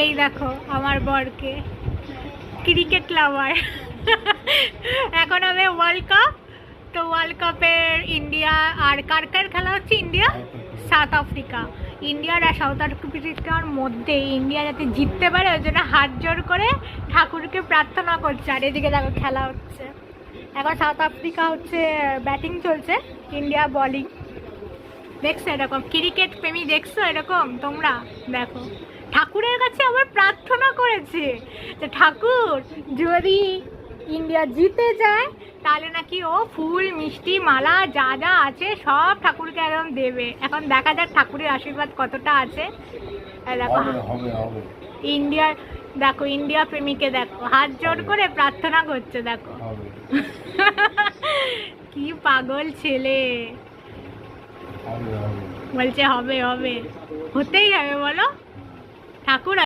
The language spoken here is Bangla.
এই দেখো আমার বরকে, ক্রিকেট লাভার। এখন হবে ওয়ার্ল্ড কাপ, তো ওয়ার্ল্ড কাপের ইন্ডিয়া আর কার কার খেলা হচ্ছে? India south Africa. ইন্ডিয়ার আর সাউথ আফ্রিকার মধ্যে ইন্ডিয়া যাতে জিততে পারে ওই জন্য হাত জোর করে ঠাকুরকে প্রার্থনা করছে। আর এদিকে দেখো খেলা হচ্ছে, এখন সাউথ আফ্রিকা হচ্ছে ব্যাটিং চলছে, ইন্ডিয়া বলিং। দেখছো এরকম ক্রিকেট প্রেমী, দেখছো এরকম তোমরা? দেখো ঠাকুরের কাছে আবার প্রার্থনা করেছে যে ঠাকুর যদি ইন্ডিয়া জিতে যায় তাহলে নাকি ও ফুল মিষ্টি মালা যা যা আছে সব ঠাকুরকে একদম দেবে। এখন দেখা যাক ঠাকুরের আশীর্বাদ কতটা আছে। দেখো ইন্ডিয়ার, দেখো ইন্ডিয়া প্রেমীকে দেখো হাত জোর করে প্রার্থনা করছে, দেখো। কি পাগল ছেলে, বলছে হবে হবে, হতেই হবে বলো ঠাকুর।